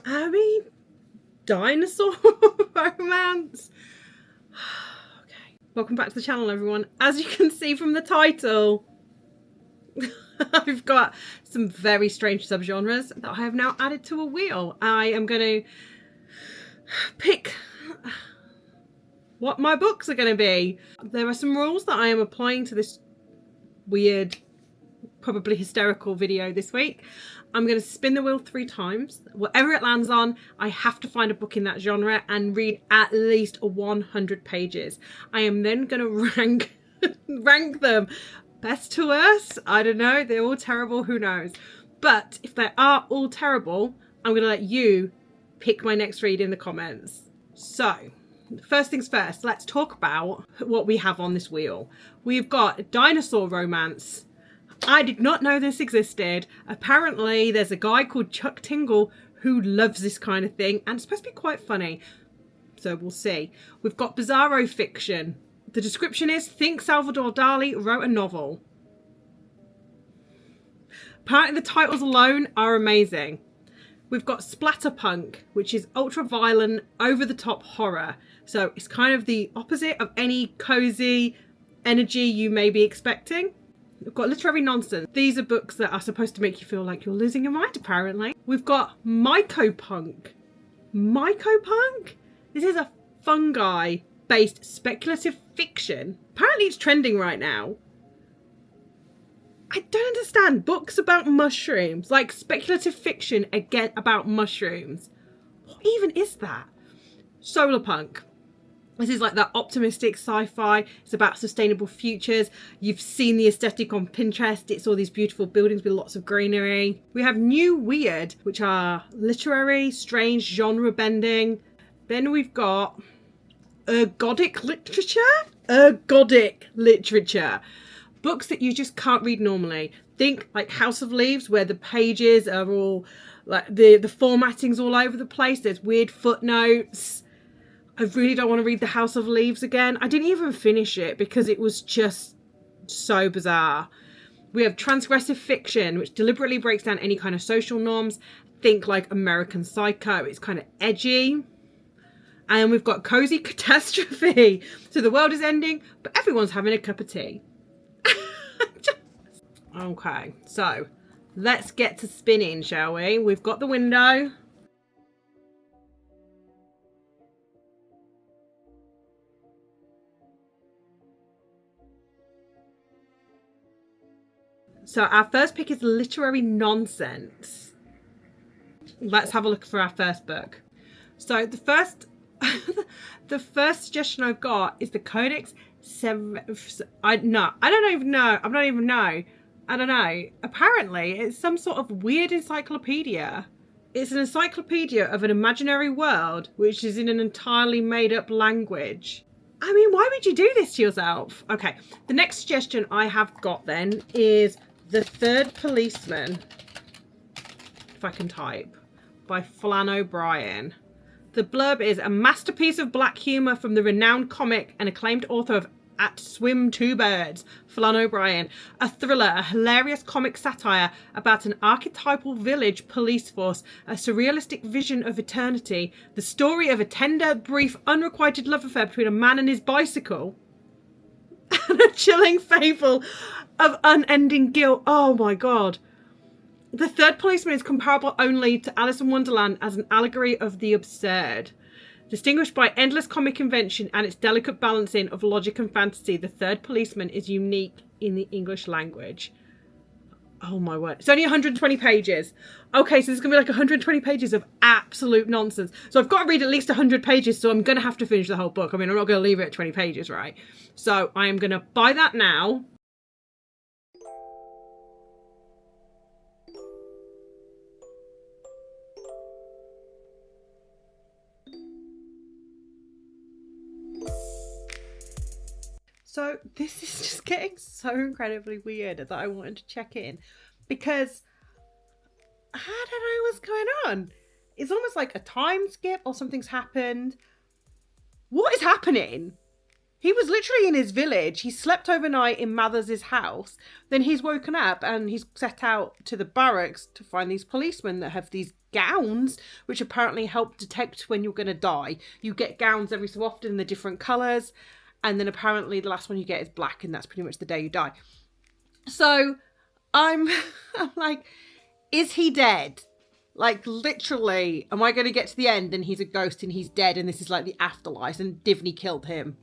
I mean, dinosaur romance. Okay. Welcome back to the channel, everyone. As you can see from the title, I've got some very strange subgenres that I have now added to a wheel. I am going to pick what my books are going to be. There are some rules that I am applying to this weird, probably hysterical video this week. I'm going to spin the wheel 3 times. Whatever it lands on, I have to find a book in that genre and read at least 100 pages. I am then going to rank them best to worst. I don't know. They're all terrible. Who knows? But if they are all terrible, I'm going to let you pick my next read in the comments. So, first things first, let's talk about what we have on this wheel. We've got dinosaur romance. I did not know this existed. Apparently, there's a guy called Chuck Tingle who loves this kind of thing, and it's supposed to be quite funny. So we'll see. We've got bizarro fiction. The description is, think Salvador Dali wrote a novel. Apparently, the titles alone are amazing. We've got splatterpunk, which is ultra-violent, over-the-top horror. So it's kind of the opposite of any cozy energy you may be expecting. We've got literary nonsense. These are books that are supposed to make you feel like you're losing your mind, apparently. We've got mycopunk. Mycopunk? This is a fungi-based speculative fiction. Apparently it's trending right now. I don't understand. Books about mushrooms, like speculative fiction again about mushrooms. What even is that? Solarpunk. This is like that optimistic sci-fi. It's about sustainable futures. You've seen the aesthetic on Pinterest. It's all these beautiful buildings with lots of greenery. We have new weird, which are literary, strange, genre bending. Then we've got ergodic literature. Ergodic literature. Books that you just can't read normally. Think like House of Leaves, where the pages are all like the formatting's all over the place. There's weird footnotes. I really don't want to read The House of Leaves again. I didn't even finish it because it was just so bizarre. We have transgressive fiction, which deliberately breaks down any kind of social norms. Think like American Psycho. It's kind of edgy. And we've got cozy catastrophe. So the world is ending, but everyone's having a cup of tea. Okay, so let's get to spinning, shall we? We've got the window. So our first pick is literary nonsense. Let's have a look for our first book. So the first suggestion I've got is the Codex I don't know. Apparently it's some sort of weird encyclopedia. It's an encyclopedia of an imaginary world which is in an entirely made up language. I mean, why would you do this to yourself? Okay, the next suggestion I have got then is The Third Policeman, if I can type, by Flann O'Brien. The blurb is a masterpiece of black humour from the renowned comic and acclaimed author of At Swim Two Birds, Flann O'Brien. A thriller, a hilarious comic satire about an archetypal village police force, a surrealistic vision of eternity, the story of a tender, brief, unrequited love affair between a man and his bicycle, and a chilling fable of unending guilt. Oh my god. The Third Policeman is comparable only to Alice in Wonderland as an allegory of the absurd. Distinguished by endless comic invention and its delicate balancing of logic and fantasy, The Third Policeman is unique in the English language. Oh my word. It's only 120 pages. Okay, so there's going to be like 120 pages of absolute nonsense. So I've got to read at least 100 pages, so I'm going to have to finish the whole book. I mean, I'm not going to leave it at 20 pages, right? So I am going to buy that now. So this is just getting so incredibly weird that I wanted to check in because I don't know what's going on. It's almost like a time skip or something's happened. What is happening? He was literally in his village. He slept overnight in Mathers's house. Then he's woken up and he's set out to the barracks to find these policemen that have these gowns, which apparently help detect when you're going to die. You get gowns every so often in the different colours, and then apparently the last one you get is black, and that's pretty much the day you die. So I'm like, is he dead? Like, literally, am I going to get to the end and he's a ghost and he's dead and this is like the afterlife and Divney killed him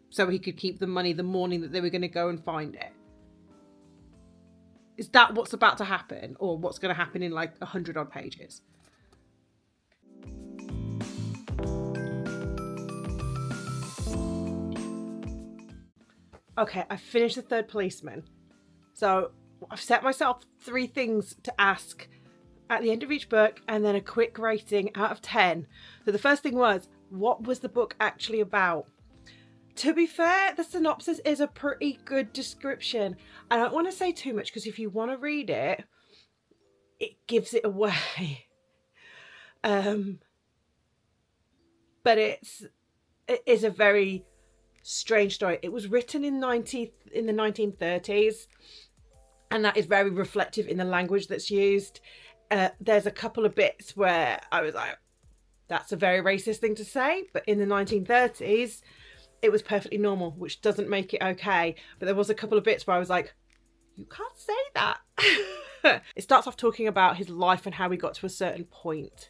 so he could keep the money the morning that they were going to go and find it? Is that what's about to happen, or what's going to happen in like 100 odd pages? Okay, I finished The Third Policeman. So I've set myself 3 things to ask at the end of each book, and then a quick rating out of 10. So the first thing was, what was the book actually about? To be fair, the synopsis is a pretty good description. I don't want to say too much because if you want to read it, it gives it away. But it is a very strange story. It was written in the 1930s, and that is very reflective in the language that's used. There's a couple of bits where I was like, that's a very racist thing to say, but in the 1930s, it was perfectly normal, which doesn't make it okay. But there was a couple of bits where I was like, you can't say that. It starts off talking about his life and how he got to a certain point.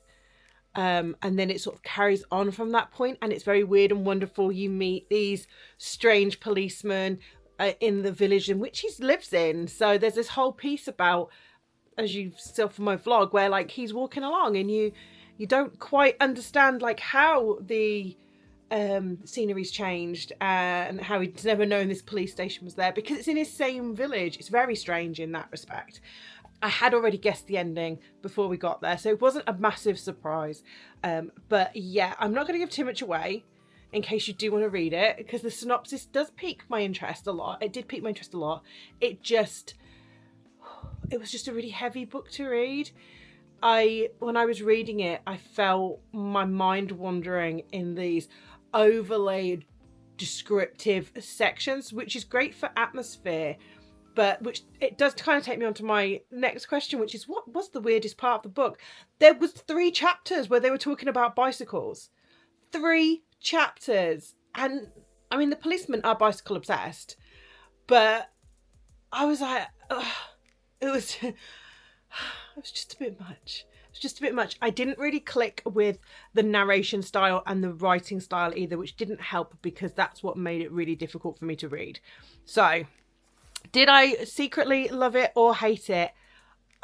And then it sort of carries on from that point, and it's very weird and wonderful. You meet these strange policemen in the village in which he lives in. So there's this whole piece about, as you saw from my vlog, where like he's walking along and you don't quite understand like how the scenery's changed and how he'd never known this police station was there because it's in his same village. It's very strange in that respect. I had already guessed the ending before we got there, so it wasn't a massive surprise. But yeah, I'm not going to give too much away in case you do want to read it, because the synopsis does pique my interest a lot. It did pique my interest a lot. It was just a really heavy book to read. When I was reading it, I felt my mind wandering in these overlaid descriptive sections, which is great for atmosphere, but which it does kind of take me on to my next question, which is, what was the weirdest part of the book? There was 3 chapters where they were talking about bicycles. 3 chapters. And I mean, the policemen are bicycle obsessed, but I was like, ugh, it was just a bit much. It's just a bit much. I didn't really click with the narration style and the writing style either, which didn't help because that's what made it really difficult for me to read. So, did I secretly love it or hate it?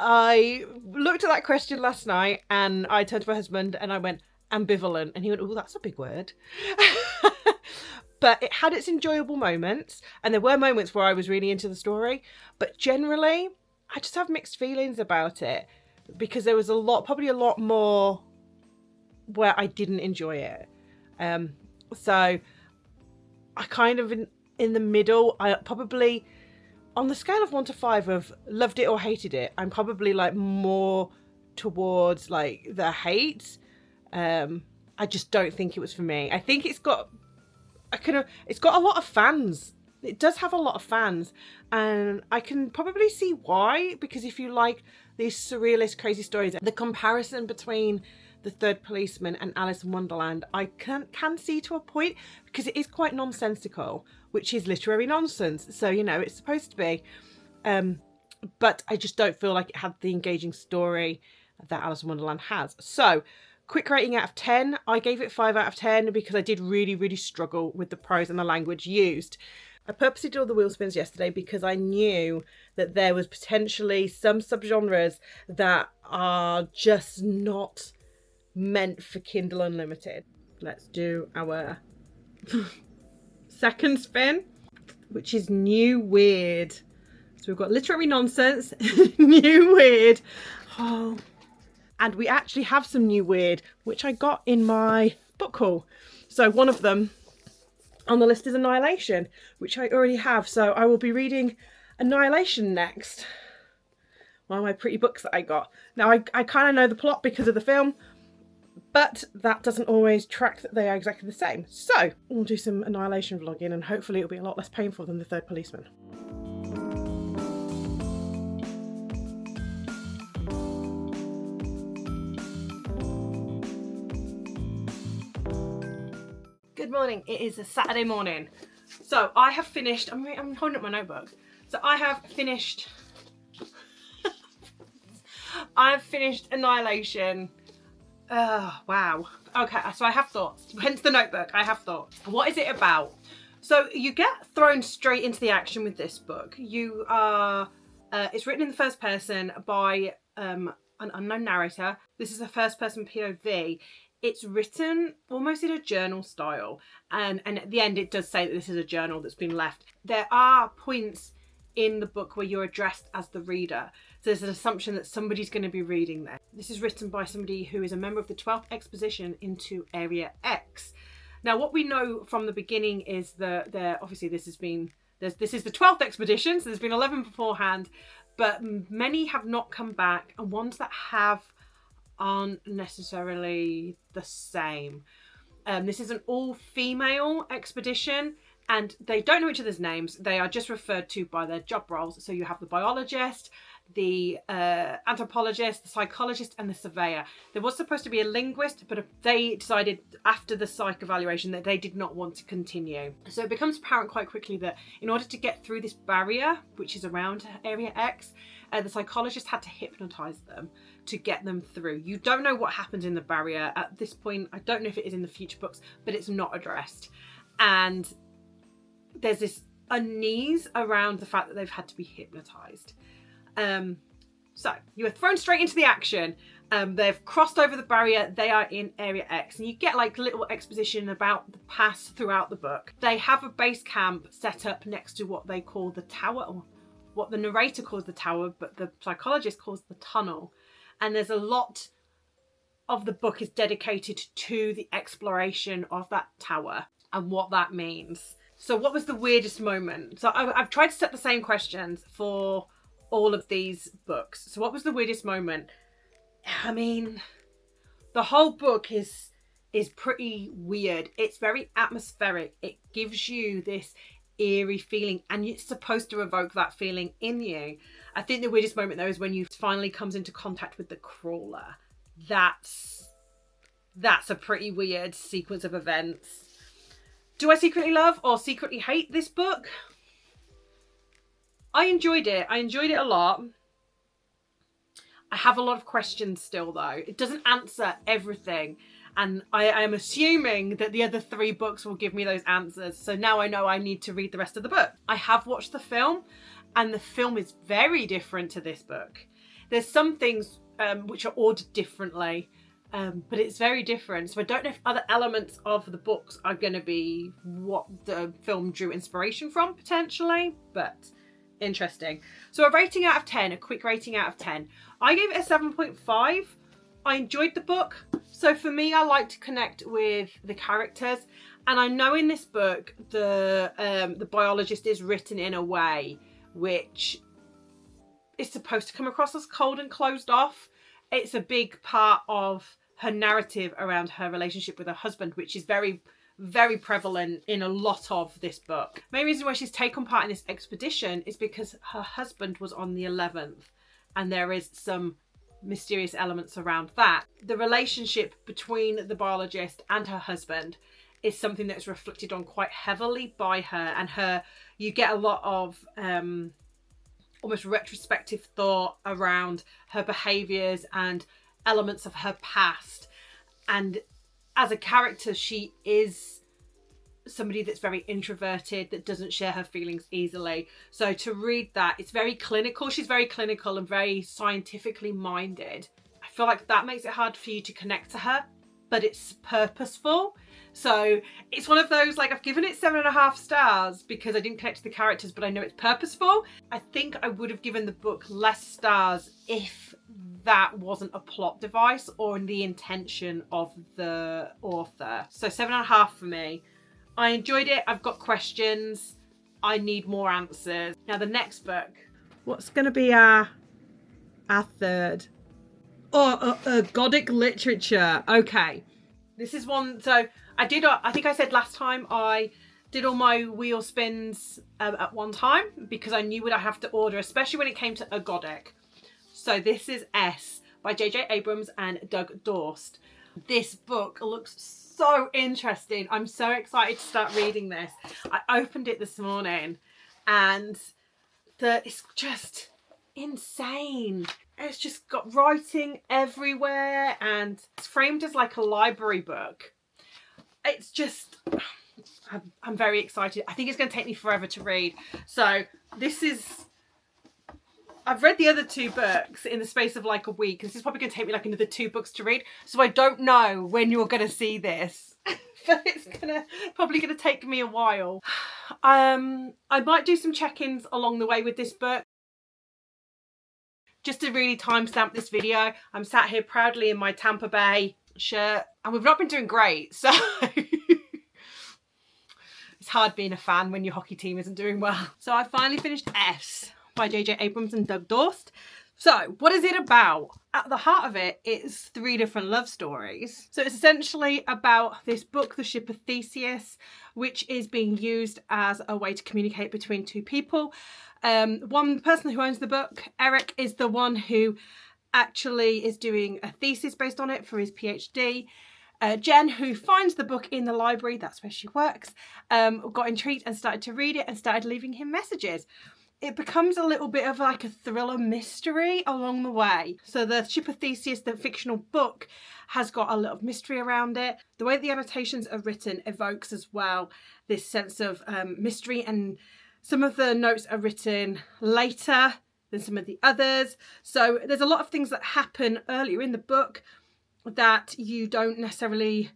I looked at that question last night and I turned to my husband and I went, ambivalent. And he went, oh, that's a big word. But it had its enjoyable moments. And there were moments where I was really into the story. But generally, I just have mixed feelings about it. Because there was probably a lot more where I didn't enjoy it. So I kind of in the middle. I probably, on the scale of 1 to 5 of loved it or hated it, I'm probably like more towards like the hate. I just don't think it was for me. I think it's got a lot of fans. It does have a lot of fans, and I can probably see why, because if you like these surrealist, crazy stories, the comparison between The Third Policeman and Alice in Wonderland, I can see to a point, because it is quite nonsensical, which is literary nonsense. So, you know, it's supposed to be. But I just don't feel like it had the engaging story that Alice in Wonderland has. So, quick rating out of 10. I gave it 5 out of 10 because I did really, really struggle with the prose and the language used. I purposely did all the wheel spins yesterday because I knew that there was potentially some subgenres that are just not meant for Kindle Unlimited. Let's do our second spin, which is new weird. So we've got literary nonsense, new weird. Oh, and we actually have some new weird, which I got in my book haul. So one of them on the list is Annihilation, which I already have. So I will be reading Annihilation next. One of my pretty books that I got. Now, I kind of know the plot because of the film, but that doesn't always track that they are exactly the same. So we'll do some Annihilation vlogging and hopefully it'll be a lot less painful than The Third Policeman. morning. It is a Saturday morning. So I have finished, I'm holding up my notebook. So I have finished, I've finished Annihilation. Wow. Okay, so I have thoughts. Hence the notebook, I have thoughts. What is it about? So you get thrown straight into the action with this book. You are, it's written in the first person by an unknown narrator. This is a first person POV. It's written almost in a journal style. And at the end, it does say that this is a journal that's been left. There are points in the book where you're addressed as the reader. So there's an assumption that somebody's going to be reading this. This is written by somebody who is a member of the 12th Expedition into Area X. Now, what we know from the beginning is that obviously this is the 12th expedition, so there's been 11 beforehand, but many have not come back, and ones that have aren't necessarily the same. This is an all-female expedition, and they don't know each other's names. They are just referred to by their job roles. So you have the biologist, the anthropologist, the psychologist, and the surveyor. There was supposed to be a linguist, but they decided after the psych evaluation that they did not want to continue. So it becomes apparent quite quickly that in order to get through this barrier, which is around Area X, the psychologist had to hypnotise them to get them through. You don't know what happened in the barrier at this point. I don't know if it is in the future books, but it's not addressed. And there's this unease around the fact that they've had to be hypnotised. So you are thrown straight into the action. They've crossed over the barrier. They are in Area X, and you get like little exposition about the past throughout the book. They have a base camp set up next to what they call the tower, or what the narrator calls the tower, but the psychologist calls the tunnel. And there's a lot of the book is dedicated to the exploration of that tower and what that means. So what was the weirdest moment? So I've tried to set the same questions for all of these books. So what was the weirdest moment? I mean, the whole book is pretty weird. It's very atmospheric. It gives you this eerie feeling, and it's supposed to evoke that feeling in you. I think the weirdest moment though is when you finally comes into contact with the crawler. That's a pretty weird sequence of events. Do I secretly love or secretly hate this book? I enjoyed it. I enjoyed it a lot. I have a lot of questions still though. It doesn't answer everything. And I am assuming that the other 3 books will give me those answers. So now I know I need to read the rest of the book. I have watched the film, and the film is very different to this book. There's some things which are ordered differently, but it's very different. So I don't know if other elements of the books are going to be what the film drew inspiration from, potentially, but interesting. So a rating out of 10, a quick rating out of 10. I gave it a 7.5. I enjoyed the book. So for me, I like to connect with the characters. And I know in this book, the biologist is written in a way which is supposed to come across as cold and closed off. It's a big part of her narrative around her relationship with her husband, which is very, very prevalent in a lot of this book. Main reason why she's taken part in this expedition is because her husband was on the 11th, and there is some mysterious elements around that. The relationship between the biologist and her husband is something that's reflected on quite heavily by her, and you get a lot of almost retrospective thought around her behaviours and elements of her past. And as a character, she is somebody that's very introverted, that doesn't share her feelings easily. So to read that, it's very clinical. She's very clinical and very scientifically minded. I feel like that makes it hard for you to connect to her, but it's purposeful. So it's one of those, like, I've given it 7.5 stars because I didn't connect to the characters, but I know it's purposeful. I think I would have given the book less stars if that wasn't a plot device or the intention of the author. So 7.5 for me. I enjoyed it. I've got questions. I need more answers. Now the next book. What's going to be our third? Oh, Gothic literature. Okay. This is one. So I think I said last time I did all my wheel spins at one time because I knew what I have to order, especially when it came to a Gothic. So this is S by J.J. Abrams and Doug Dorst. This book looks so interesting. I'm so excited to start reading this. I opened it this morning and it's just insane. It's just got writing everywhere and it's framed as like a library book. It's just, I'm very excited. I think it's going to take me forever to read. So this is, I've read the other 2 books in the space of like a week. This is probably going to take me like another 2 books to read. So I don't know when you're going to see this, but it's probably going to take me a while. I might do some check-ins along the way with this book. Just to really timestamp this video, I'm sat here proudly in my Tampa Bay shirt and we've not been doing great, so it's hard being a fan when your hockey team isn't doing well. So I finally finished S by J.J. Abrams and Doug Dorst. So what is it about? At the heart of it, it's 3 different love stories. So it's essentially about this book, The Ship of Theseus, which is being used as a way to communicate between 2 people. One person who owns the book, Eric, is the one who actually is doing a thesis based on it for his PhD. Jen, who finds the book in the library, that's where she works, got intrigued and started to read it and started leaving him messages. It becomes a little bit of like a thriller mystery along the way. So the Ship of Theseus, the fictional book, has got a lot of mystery around it. The way the annotations are written evokes as well this sense of mystery, and some of the notes are written later than some of the others. So there's a lot of things that happen earlier in the book that you don't necessarily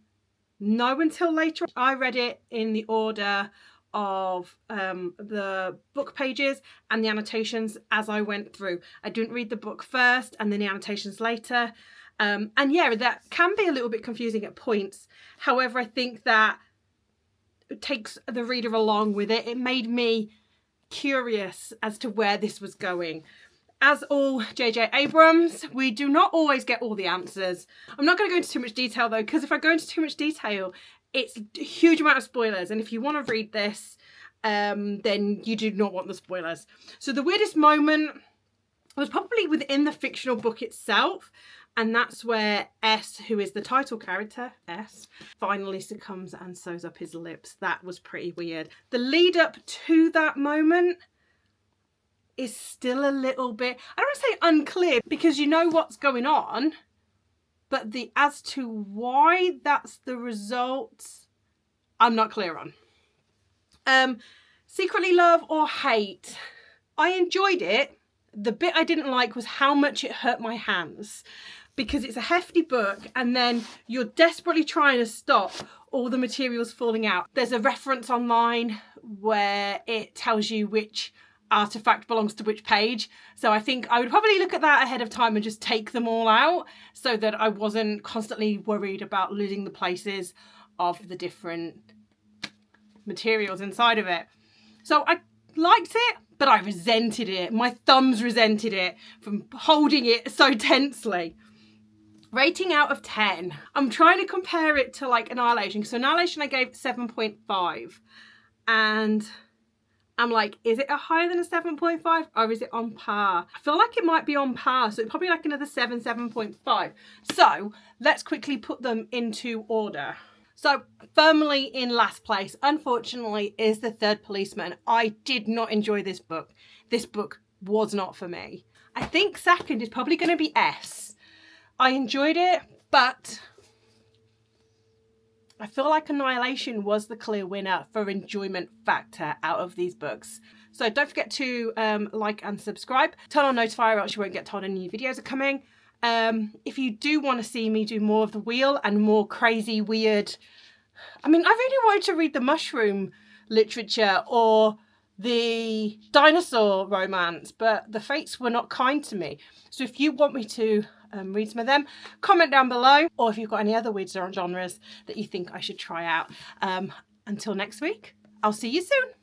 know until later. I read it in the order of the book pages and the annotations as I went through. I didn't read the book first and then the annotations later. And yeah, that can be a little bit confusing at points. However, I think that it takes the reader along with it. It made me curious as to where this was going. As all J.J. Abrams, we do not always get all the answers. I'm not going to go into too much detail though, because if I go into too much detail, it's a huge amount of spoilers. And if you want to read this, then you do not want the spoilers. So the weirdest moment was probably within the fictional book itself. And that's where S, who is the title character, S, finally succumbs and sews up his lips. That was pretty weird. The lead up to that moment is still a little bit, I don't want to say unclear, because you know what's going on, but the as to why that's the result, I'm not clear on. Secretly love or hate? I enjoyed it. The bit I didn't like was how much it hurt my hands, because it's a hefty book and then you're desperately trying to stop all the materials falling out. There's a reference online where it tells you which artifact belongs to which page. So I think I would probably look at that ahead of time and just take them all out so that I wasn't constantly worried about losing the places of the different materials inside of it. So I liked it, but I resented it. My thumbs resented it from holding it so tensely. Rating out of 10. I'm trying to compare it to like Annihilation. So Annihilation I gave 7.5. And I'm like, is it a higher than a 7.5 or is it on par? I feel like it might be on par. So it's probably like another 7.5. So let's quickly put them into order. So firmly in last place, unfortunately, is The Third Policeman. I did not enjoy this book. This book was not for me. I think second is probably going to be S. I enjoyed it, but I feel like Annihilation was the clear winner for enjoyment factor out of these books. So don't forget to like and subscribe. Turn on notifier or else you won't get told any new videos are coming. If you do want to see me do more of the wheel and more crazy, weird... I mean, I really wanted to read the mushroom literature or the dinosaur romance, but the fates were not kind to me. So if you want me to read some of them, comment down below, or if you've got any other weird genres that you think I should try out. Until next week, I'll see you soon.